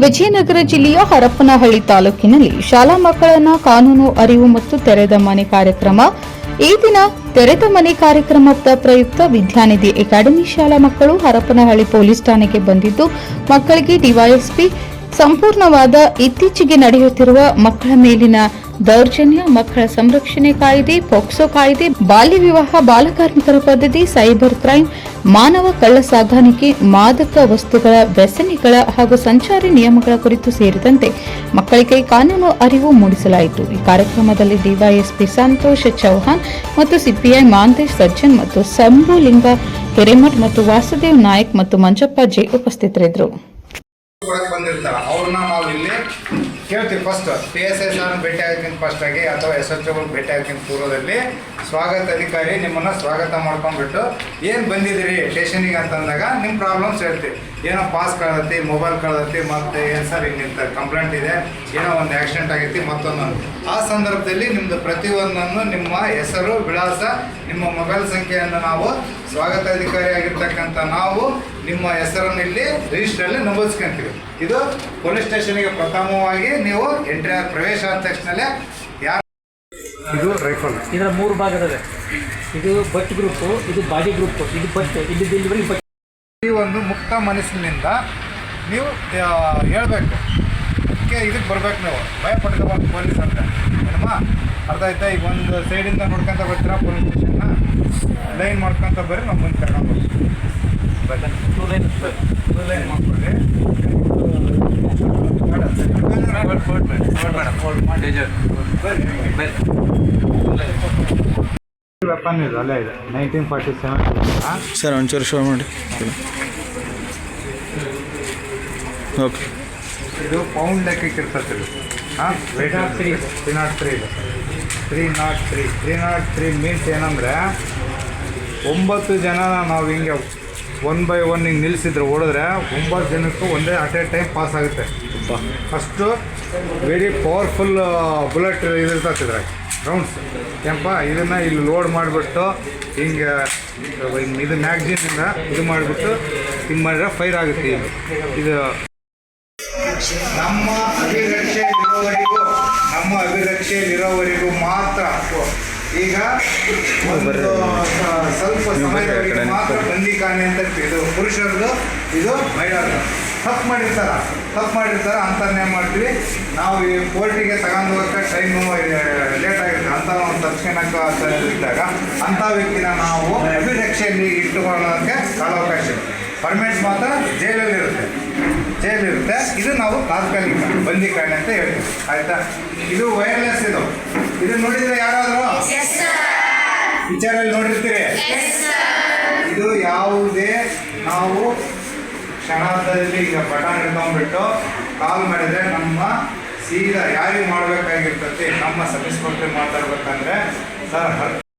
ವಿಜಯನಗರ ಜಿಲ್ಲೆಯ ಹರಪನಹಳ್ಳಿ ತಾಲೂಕಿನಲ್ಲಿ ಶಾಲಾ ಮಕ್ಕಳನ್ನ ಕಾನೂನು ಅರಿವು ಮತ್ತು ತೆರೆದ ಮನೆ ಕಾರ್ಯಕ್ರಮ. ಈ ದಿನ ತೆರೆದ ಮನೆ ಕಾರ್ಯಕ್ರಮದ ಪ್ರಯುಕ್ತ ವಿದ್ಯಾನಿಧಿ ಅಕಾಡೆಮಿ ಶಾಲಾ ಮಕ್ಕಳು ಹರಪನಹಳ್ಳಿ ಪೊಲೀಸ್ ಠಾಣೆಗೆ ಬಂದಿದ್ದು ಮಕ್ಕಳಿಗೆ ಡಿವೈಎಸ್ಪಿ ಸಂಪೂರ್ಣವಾದ ಇತ್ತೀಚೆಗೆ ನಡೆಯುತ್ತಿರುವ ಮಕ್ಕಳ ಮೇಲಿನ ದೌರ್ಜನ್ಯ, ಮಕ್ಕಳ ಸಂರಕ್ಷಣೆ ಕಾಯ್ದೆ, ಪೋಕ್ಸೋ ಕಾಯ್ದೆ, ಬಾಲ್ಯ ವಿವಾಹ, ಬಾಲಕಾರ್ಮಿಕರ ಪದ್ಧತಿ, ಸೈಬರ್ ಕ್ರೈಂ, ಮಾನವ ಕಳ್ಳ ಸಾಗಾಣಿಕೆ, ಮಾದಕ ವಸ್ತುಗಳ ವ್ಯಸನಿಗಳ ಹಾಗೂ ಸಂಚಾರಿ ನಿಯಮಗಳ ಕುರಿತು ಸೇರಿದಂತೆ ಮಕ್ಕಳಿಗೆ ಕಾನೂನು ಅರಿವು ಮೂಡಿಸಲಾಯಿತು. ಈ ಕಾರ್ಯಕ್ರಮದಲ್ಲಿ ಡಿವೈಎಸ್ಪಿ ಸಂತೋಷ್ ಚೌಹಾಣ್ ಮತ್ತು ಸಿಪಿಐ ಮಾಂತೇಶ್ ಸಜ್ಜನ್ ಮತ್ತು ಸಂಭುಲಿಂಗ ಹಿರೇಮಠ್ ಮತ್ತು ವಾಸುದೇವ್ ನಾಯಕ್ ಮತ್ತು ಮಂಜಪ್ಪ ಜೆ ಉಪಸ್ಥಿತರಿದ್ದರು. ಬಂದಿರ್ತಾರೆ ಅವ್ರನ್ನ ನಾವು ಇಲ್ಲಿ ಕೇಳ್ತೀವಿ. ಫಸ್ಟ್ PSI ಸಾರ್ ಭೇಟಿ ಆಗೋಕ್ಕಿಂತ ಫಸ್ಟಾಗಿ ಅಥವಾ SHO ಭೇಟಿ ಆಗೋಕ್ಕಿಂತ ಪೂರ್ವದಲ್ಲಿ ಸ್ವಾಗತ ಅಧಿಕಾರಿ ನಿಮ್ಮನ್ನು ಸ್ವಾಗತ ಮಾಡ್ಕೊಂಡ್ಬಿಟ್ಟು ಏನು ಬಂದಿದ್ದೀರಿ ಸ್ಟೇಷನಿಗೆ ಅಂತಂದಾಗ ನಿಮ್ಮ ಪ್ರಾಬ್ಲಮ್ಸ್ ಹೇಳ್ತೀವಿ. ಏನೋ ಪಾಸ್ ಕಳ್ದೈತಿ, ಮೊಬೈಲ್ ಕಳ್ದೈತಿ, ಮತ್ತು ಏನು ಸರ್ ಹಿಂಗಿಂತ ಕಂಪ್ಲೇಂಟ್ ಇದೆ, ಏನೋ ಒಂದು ಆಕ್ಸಿಡೆಂಟ್ ಆಗೈತಿ, ಮತ್ತೊಂದು. ಆ ಸಂದರ್ಭದಲ್ಲಿ ನಿಮ್ಮದು ಪ್ರತಿಯೊಂದನ್ನು ನಿಮ್ಮ ಹೆಸರು, ವಿಳಾಸ, ನಿಮ್ಮ ಮೊಬೈಲ್ ಸಂಖ್ಯೆಯನ್ನು ನಾವು ಸ್ವಾಗತ ಅಧಿಕಾರಿ ಆಗಿರ್ತಕ್ಕಂಥ ನಾವು ನಿಮ್ಮ ಹೆಸರನ್ನು ಇಲ್ಲಿ ರಿಜಿಸ್ಟ್ರಲ್ಲಿ ನಮೂದಿಸ್ಕೊಂತೀವಿ. ಇದು ಪೊಲೀಸ್ ಸ್ಟೇಷನ್ಗೆ ಪ್ರಥಮವಾಗಿ ನೀವು ಎಂಟ್ರಿ ಪ್ರವೇಶ ಆದ ತಕ್ಷಣವೇ ಇದು ರೈಫಲ್. ಇದರ 3 ಭಾಗದವೆ. ಇದು ಬಟ್ ಗ್ರೂಪು, ಇದು ಬಾಡಿ ಗ್ರೂಪು, ಇದು ಬಟ್, ಇದು ಡೆಲಿವರಿ ಬಟ್. ಈ ಒಂದು ಮುಕ್ತ ಮನಸ್ಸಿನಿಂದ ನೀವು ಹೇಳ್ಬೇಕು, ಇದಕ್ಕೆ ಬರ್ಬೇಕು. ನೀವು ಭಯ ಪಡ್ಕೋಬಾರ್ದು ಪೊಲೀಸ್ ಅಂತ ಏನಮ್ಮ, ಅರ್ಥ ಆಯ್ತಾ? ಈಗ ಒಂದು ಸೈಡಿಂದ ನೋಡ್ಕೊಂತ ಬರ್ತೀರಾ ಪೊಲೀಸ್ ಸ್ಟೇಷನ್ನ, ಲೈನ್ ಮಾಡ್ಕೊತ ಬರ್ರಿ, ನಾವು ಮುಂದೆ ಕರ್ಕೊಂಡು ಬರ್ತೀವಿ. Two line ಮಾಡ್ಕೊಡ್ರಿ. ವೆಪನ್ ಇದೆ, ಅಲ್ಲೇ ಇದೆ. 1947 ಸರ್ ಒಂಚೂರು ಶೋ ಮಾಡಿ. ಓಕೆ, ಇದು ಪೌಂಡ್ ಲೆಕ್ಕಕ್ಕೆ ಇರ್ತದೆ. ಹಾಂ, 303 ಇದೆ. 303 ಮೀನ್ಸ್ ಏನಂದರೆ 9 ಜನ ನಾವು ಹಿಂಗೆ 1 by 1 ಹಿಂಗೆ ನಿಲ್ಲಿಸಿದ್ರೆ ಓಡಿದ್ರೆ 9 ಜನಕ್ಕೂ ಒಂದೇ ಅಟ್ ಎ ಟೈಮ್ ಪಾಸ್ ಆಗುತ್ತೆ. ಅಷ್ಟು ವೆರಿ ಪವರ್ಫುಲ್ ಬುಲೆಟ್ ಇದಿರ್ತದೆ ರೌಂಡ್ಸ್. ಏನಪ್ಪ, ಇದನ್ನು ಇಲ್ಲಿ ಲೋಡ್ ಮಾಡಿಬಿಟ್ಟು ಹಿಂಗೆ ಇದು ಮ್ಯಾಗ್ಝಿನಿಂದ ಇದು ಮಾಡಿಬಿಟ್ಟು ಹಿಂಗೆ ಮಾಡಿದ್ರೆ ಫೈರ್ ಆಗುತ್ತೆ. ಇದು ನಮ್ಮ ಅಭಿರಕ್ಷೆಯಲ್ಲಿರೋವರೆಗೂ ಮಾತ್ರ. ಈಗ ಒಂದು ಸ್ವಲ್ಪ ಸಮಯದವರೆಗೆ ಮಾತ್ರ ಬಂದಿಖಾನೆ ಅಂತ ಇದು ಪುರುಷರದು, ಇದು ಮಹಿಳೆಯರದು. ತಪ್ಪು ಮಾಡಿರ್ತಾರೆ ಅಂಥನ್ನೇ ಮಾಡ್ತೀವಿ ನಾವು. ಈ ಕೋರ್ಟಿಗೆ ತಗೊಂಡು ಹೋಗೋಕ್ಕೆ ಟೈಮು ಲೇಟ್ ಆಗಿರುತ್ತೆ. ಅಂಥ ಒಂದು ತಪ್ಸ್ಕೊಳಕ್ಕೆ ಅಂತ ಇದ್ದಾಗ ಅಂಥ ವ್ಯಕ್ತಿನ ನಾವು ಅಭಿರಕ್ಷೆಯಲ್ಲಿ ಇಟ್ಟುಕೊಳ್ಳೋಕ್ಕೆ ಕಾಲಾವಕಾಶ. ಪರ್ಮಿಟ್ಸ್ ಮಾತ್ರ ಜೈಲಿರುತ್ತೆ. ಇದು ನಾವು ತಾತ್ಕಾಲಿಕ ಬಂದಿಖಾನೆ ಅಂತ ಹೇಳ್ತೀವಿ. ಆಯಿತಾ? ಇದು ವೈರ್ಲೆಸ್. ಇದು ನೋಡಿದರೆ ಯಾರಾದರೂ ವಿಚಾರಲ್ಲಿ ನೋಡಿರ್ತೀರಿ. ಇದು ಯಾವುದೇ ನಾವು ಕ್ಷಣದಲ್ಲಿ ಈಗ ಬಟನ್ ಹಿಡ್ಕೊಂಡ್ಬಿಟ್ಟು ಕಾಲ್ ಮಾಡಿದರೆ ನಮ್ಮ ಸೀದಾ ಯಾರಿಗೆ ಮಾಡಬೇಕಾಗಿರ್ತದೆ, ನಮ್ಮ ಸಬ್ ಇನ್ಸ್ಪೆಕ್ಟರ್ ಮಾತಾಡ್ಬೇಕಂದ್ರೆ ಸರ್